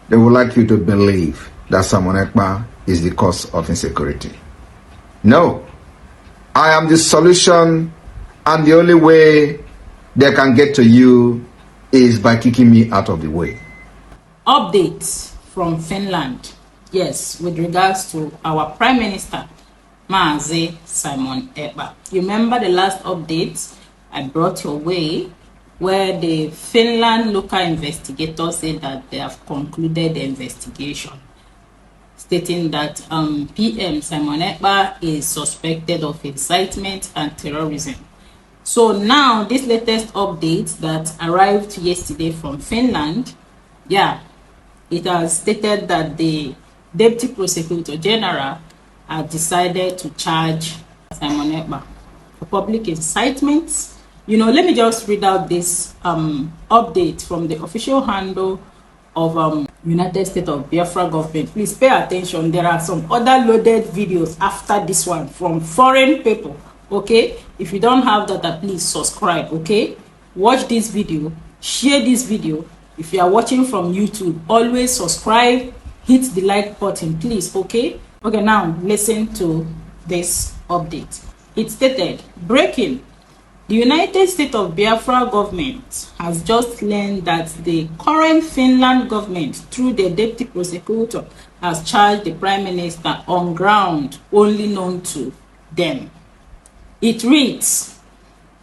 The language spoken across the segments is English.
they would like you to believe that Simon Ekpa is the cause of insecurity. No, I am the solution, and the only way they can get to you is by kicking me out of the way. Updates from Finland. Yes, with regards to our Prime Minister, Maazi Simon Ekpa. You remember the last update I brought your way, where the Finland local investigators said that they have concluded the investigation, stating that PM Simon Ekpa is suspected of incitement and terrorism. So now, this latest update that arrived yesterday from Finland, it has stated that the Deputy Prosecutor General has decided to charge Simon Ekpa for public incitement. Let me just read out this update from the official handle of United States of Biafra government. Please pay attention. There are some other loaded videos after this one from foreign people. Okay, if you don't have that, please subscribe. Okay, watch this video, share this video. If you are watching from YouTube, always subscribe, hit the like button, please. Okay, now listen to this update. It stated, breaking: the United States of Biafra government has just learned that the current Finland government, through the deputy prosecutor, has charged the Prime Minister on ground only known to them. It reads,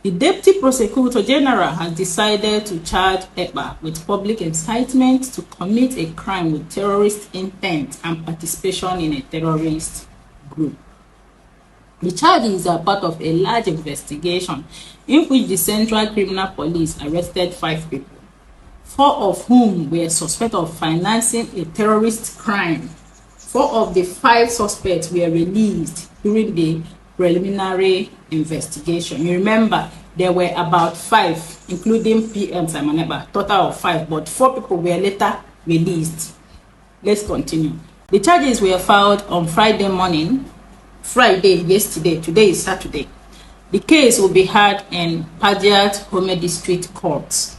the Deputy Prosecutor General has decided to charge Ekpa with public incitement to commit a crime with terrorist intent and participation in a terrorist group. The charges are part of a large investigation in which the Central Criminal Police arrested 5 people, 4 of whom were suspected of financing a terrorist crime. 4 of the 5 suspects were released during the preliminary investigation. You remember, there were about 5, including PM Simon Ekpa, total of 5, but 4 people were later released. Let's continue. The charges were filed on Friday morning, yesterday. Today is Saturday. The case will be heard in Padiat Home District Court.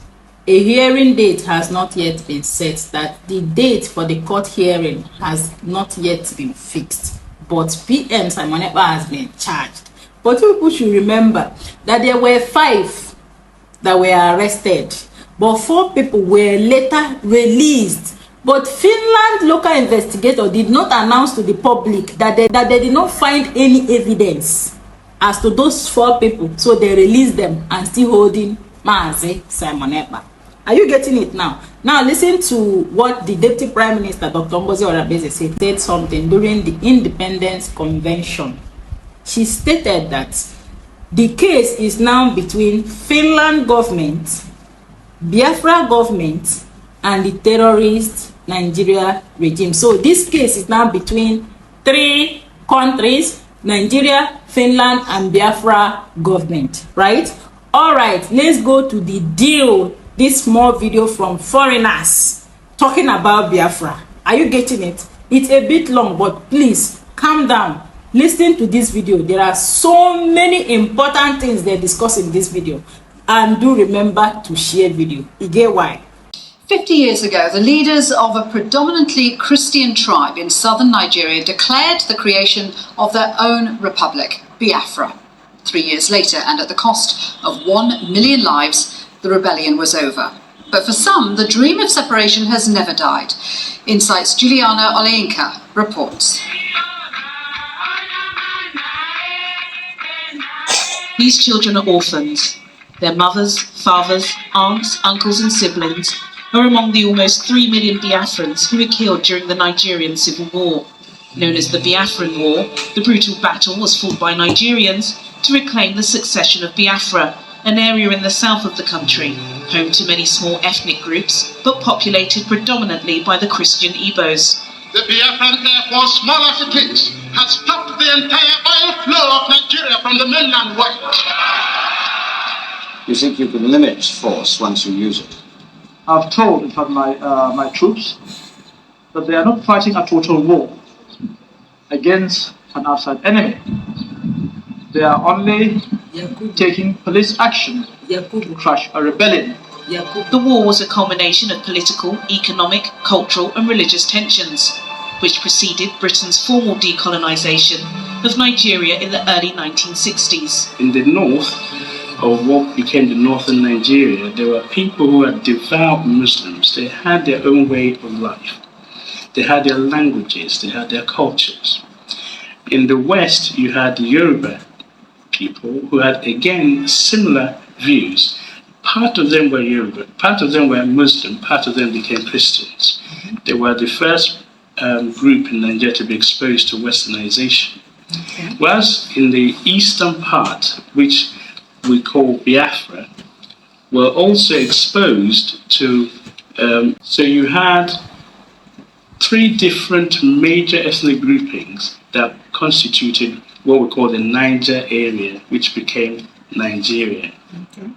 A hearing date has not yet been set. That the date for the court hearing has not yet been fixed, but PM Simon Ekpa has been charged. But people should remember that there were 5 that were arrested, but 4 people were later released. But Finland local investigator did not announce to the public that they did not find any evidence as to those 4 people, so they released them and still holding Maazi Simon Ekpa. Are you getting it now? Now listen to what the Deputy Prime Minister, Dr. Ngozi Orebeze, said something during the Independence Convention. She stated that the case is now between Finland government, Biafra government, and the terrorist Nigeria regime. So this case is now between 3 countries: Nigeria, Finland, and Biafra government, right? All right, let's go to the deal. This small video from foreigners talking about Biafra. Are you getting it? It's a bit long, but please calm down. Listen to this video. There are so many important things they discuss in this video. And do remember to share video. You get why? 50 years ago, the leaders of a predominantly Christian tribe in southern Nigeria declared the creation of their own republic, Biafra. 3 years later, and at the cost of 1 million lives, the rebellion was over. But for some, the dream of separation has never died. Insight's Juliana Oleinka reports. These children are orphans. Their mothers, fathers, aunts, uncles and siblings are among the almost 3 million Biafrans who were killed during the Nigerian Civil War. Known as the Biafran War, the brutal battle was fought by Nigerians to reclaim the succession of Biafra, an area in the south of the country, home to many small ethnic groups, but populated predominantly by the Christian Igbos. The Biafran Air Force, small as it is, has stopped the entire oil flow of Nigeria from the mainland world. You think you can limit force once you use it? I've told, in fact, my troops that they are not fighting a total war against an outside enemy. They are only taking police action to crush a rebellion The war was a culmination of political, economic, cultural and religious tensions, which preceded Britain's formal decolonisation of Nigeria in the early 1960s. In the north of what became the northern Nigeria, there were people who were devout Muslims. They had their own way of life. They had their languages, they had their cultures. In the west, you had the Yoruba people who had, again, similar views. Part of them were Yoruba, part of them were Muslim, part of them became Christians. They were the first group in Nigeria to be exposed to westernization. Okay. Whereas in the eastern part, which we call Biafra, were also exposed to, so you had 3 different major ethnic groupings that constituted what we call the Niger area, which became Nigeria. Okay.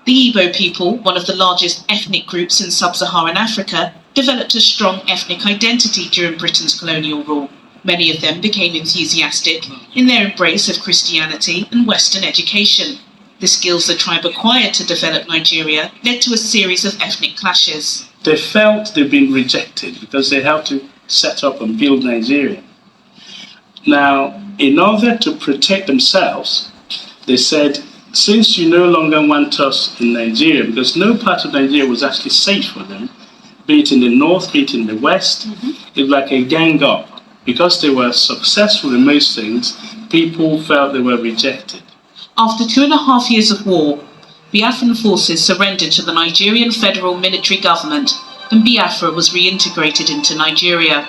The Igbo people, one of the largest ethnic groups in sub-Saharan Africa, developed a strong ethnic identity during Britain's colonial rule. Many of them became enthusiastic in their embrace of Christianity and Western education. The skills the tribe acquired to develop Nigeria led to a series of ethnic clashes. They felt they'd been rejected because they helped to set up and build Nigeria. Now, in order to protect themselves, they said, since you no longer want us in Nigeria, because no part of Nigeria was actually safe for them, be it in the north, be it in the west, it was like a gang up. Because they were successful in most things, people felt they were rejected. After 2.5 years of war, Biafran forces surrendered to the Nigerian federal military government and Biafra was reintegrated into Nigeria.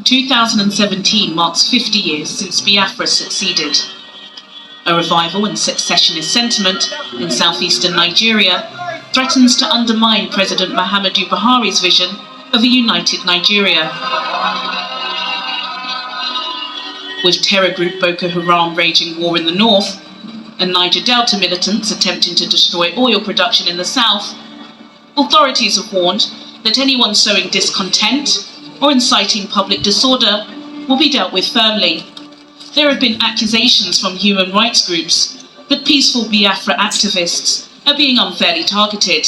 2017 marks 50 years since Biafra succeeded. A revival in successionist sentiment in southeastern Nigeria threatens to undermine President Muhammadu Buhari's vision of a united Nigeria. With terror group Boko Haram waging war in the north and Niger Delta militants attempting to destroy oil production in the south, authorities have warned that anyone sowing discontent or inciting public disorder will be dealt with firmly. There have been accusations from human rights groups that peaceful Biafra activists are being unfairly targeted.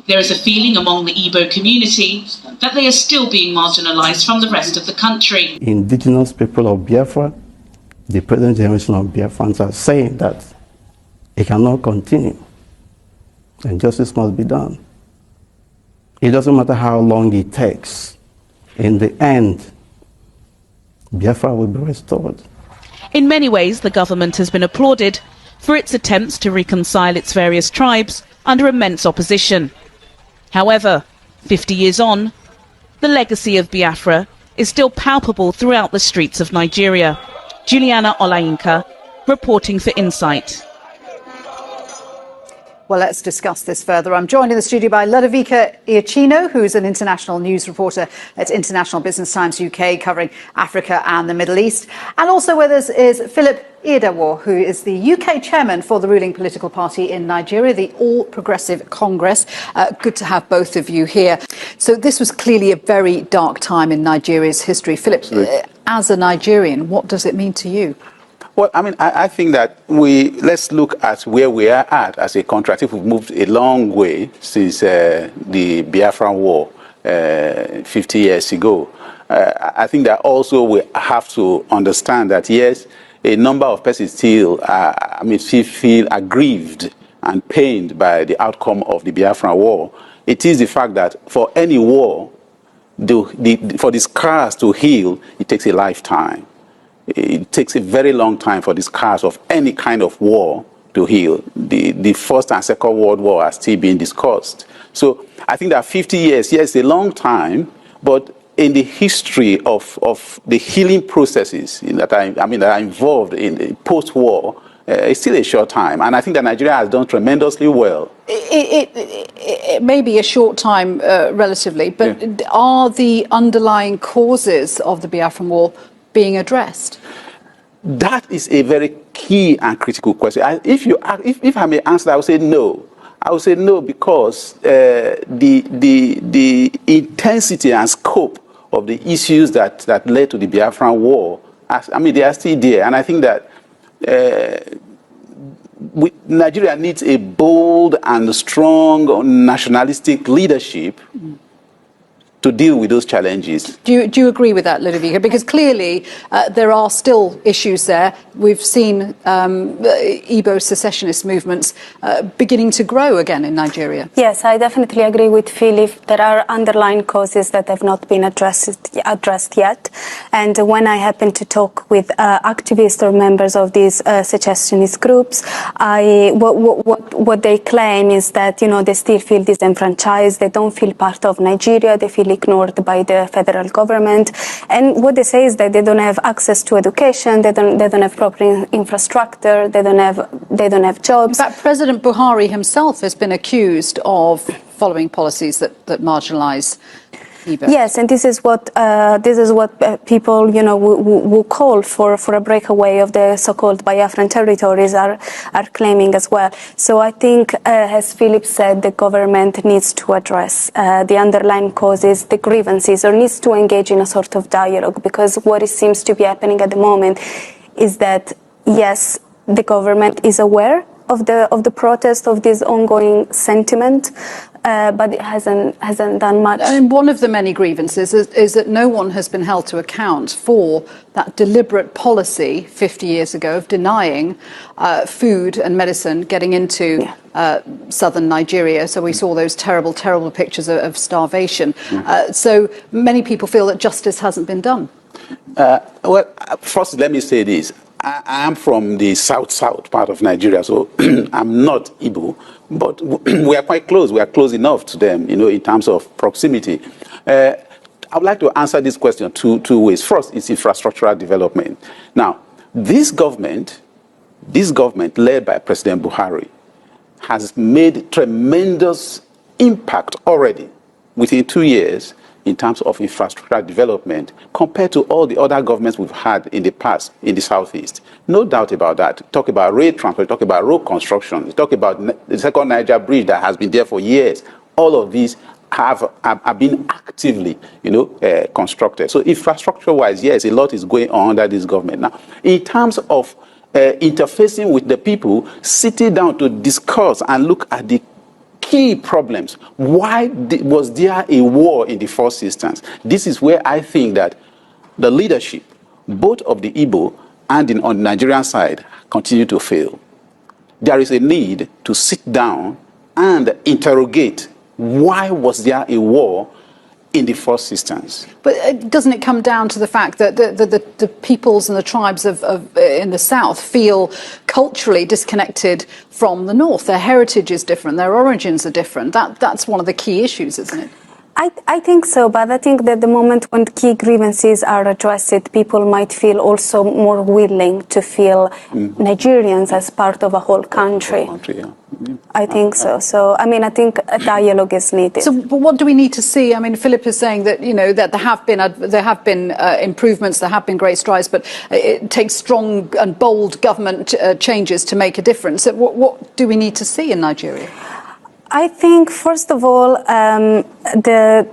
There is a feeling among the Igbo community that they are still being marginalized from the rest of the country. Indigenous people of Biafra, the present generation of Biafrans are saying that it cannot continue and justice must be done. It doesn't matter how long it takes. In the end, Biafra will be restored. In many ways, the government has been applauded for its attempts to reconcile its various tribes under immense opposition. However, 50 years on, the legacy of Biafra is still palpable throughout the streets of Nigeria. Juliana Olainka, reporting for Insight. Well, let's discuss this further. I'm joined in the studio by Ludovica Iacchino, who's an international news reporter at International Business Times UK, covering Africa and the Middle East. And also with us is Philip Iyedawo, who is the UK chairman for the ruling political party in Nigeria, the All Progressive Congress. Good to have both of you here. So this was clearly a very dark time in Nigeria's history. Philip, as a Nigerian, what does it mean to you? Well, I mean, I think that let's look at where we are at as a country. I think we've moved a long way since the Biafran War 50 years ago. I think that also we have to understand that, yes, a number of persons still feel aggrieved and pained by the outcome of the Biafran War. It is the fact that for any war, for the scars to heal, it takes a lifetime. It takes a very long time for the scars of any kind of war to heal. The First and Second World War are still being discussed. So I think that 50 years, yes, a long time, but in the history of the healing processes that are involved in the post-war, it's still a short time. And I think that Nigeria has done tremendously well. It may be a short time relatively, but are the underlying causes of the Biafran War being addressed? That is a very key and critical question. If I may answer, I would say no. I would say no because the intensity and scope of the issues that led to the Biafran War, they are still there. And I think that Nigeria needs a bold and strong nationalistic leadership to deal with those challenges. Do you agree with that, Ludovica? Because clearly there are still issues there. We've seen Igbo secessionist movements beginning to grow again in Nigeria. Yes, I definitely agree with Philip. There are underlying causes that have not been addressed yet. And when I happen to talk with activists or members of these secessionist groups, what they claim is that, you know, they still feel disenfranchised. They don't feel part of Nigeria. They feel ignored by the federal government, and what they say is that they don't have access to education, they don't have proper infrastructure, they don't have jobs. In fact, President Buhari himself has been accused of following policies that marginalise Igbo. Yes, and this is what people, you know, who call for a breakaway of the so-called Biafran territories are claiming as well. So I think, as Philip said, the government needs to address the underlying causes, the grievances, or needs to engage in a sort of dialogue, because what it seems to be happening at the moment is that, yes, the government is aware of the protest, of this ongoing sentiment, but it hasn't done much. And one of the many grievances is that no one has been held to account for that deliberate policy 50 years ago of denying food and medicine getting into southern Nigeria. So we saw those terrible, terrible pictures of starvation. So many people feel that justice hasn't been done. Well, first, let me say this. I am from the south part of Nigeria, so I'm not Igbo, but we are quite close. We are close enough to them, you know, in terms of proximity. I would like to answer this question two ways. First, it's infrastructural development. Now, this government led by President Buhari has made tremendous impact already within 2 years in terms of infrastructure development compared to all the other governments we've had in the past in the Southeast. No doubt about that. Talk about rail transport, talk about road construction, talk about the second Niger bridge that has been there for years. All of these have been actively, you know, constructed. So infrastructure-wise, yes, a lot is going on under this government. Now, in terms of interfacing with the people, sitting down to discuss and look at the key problems. Why was there a war in the first instance? This is where I think that the leadership, both of the Igbo and on the Nigerian side, continue to fail. There is a need to sit down and interrogate why was there a war in the first instance. But doesn't it come down to the fact that the peoples and the tribes in the south feel culturally disconnected from the north? Their heritage is different, their origins are different. That's one of the key issues, isn't it? I think so, but I think that the moment when key grievances are addressed, people might feel also more willing to feel Nigerians as part of a whole country. I think so. So, I mean, I think a dialogue is needed. So, but what do we need to see? I mean, Philip is saying that, you know, that there have been improvements, there have been great strides, but it takes strong and bold government changes to make a difference. What do we need to see in Nigeria? I think, first of all, there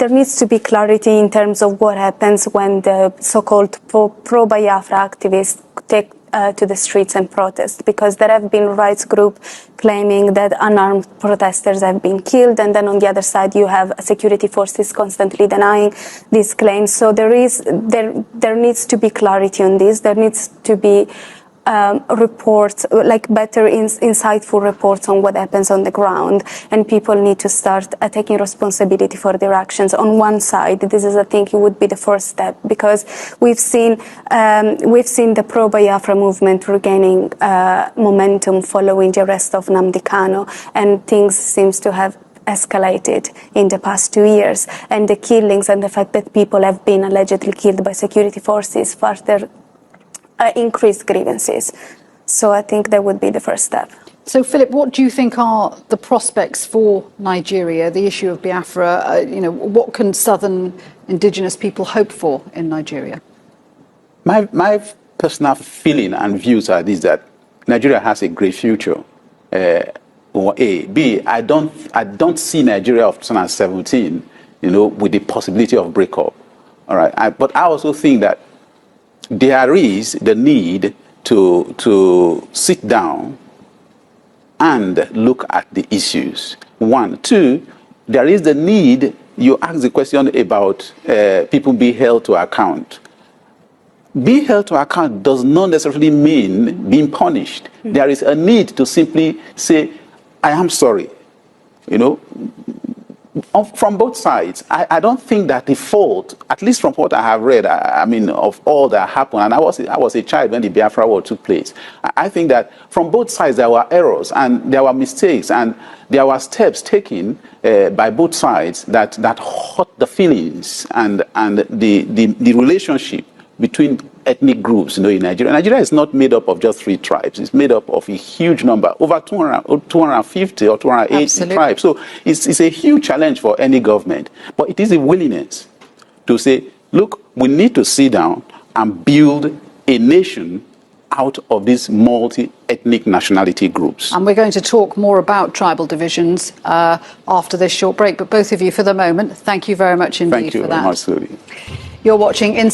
needs to be clarity in terms of what happens when the so-called pro-Biafra activists take to the streets and protest, because there have been rights groups claiming that unarmed protesters have been killed, and then on the other side you have security forces constantly denying these claims. So there needs to be clarity on this. There needs to be reports, like better insightful reports on what happens on the ground, and people need to start taking responsibility for their actions. On one side, this is, I think, it would be the first step, because we've seen the pro-Biafra movement regaining momentum following the arrest of Nnamdi Kanu, and things seems to have escalated in the past 2 years, and the killings and the fact that people have been allegedly killed by security forces further increased grievances. So I think that would be the first step. So, Philip, what do you think are the prospects for Nigeria, the issue of Biafra? You know, what can southern indigenous people hope for in Nigeria? My personal feeling and views are this, that Nigeria has a great future. A. B. I don't see Nigeria of 2017, you know, with the possibility of breakup. All right. But I also think that there is the need to sit down and look at the issues. One. Two, there is the need, you asked the question about people being held to account. Being held to account does not necessarily mean being punished. There is a need to simply say, I am sorry. You know, from both sides. I don't think that the fault, at least from what I have read, I mean, of all that happened, and I was a child when the Biafra War took place. I think that from both sides there were errors and there were mistakes and there were steps taken by both sides that hurt the feelings and the relationship between ethnic groups, you know, in Nigeria. Nigeria is not made up of just 3 tribes. It's made up of a huge number, over 250 or 280 Absolutely. tribes. So it's a huge challenge for any government. But it is a willingness to say, look, we need to sit down and build a nation out of these multi-ethnic nationality groups. And we're going to talk more about tribal divisions after this short break. But both of you, for the moment, thank you very much indeed for that. Thank you very much, Suri. You're watching Inside.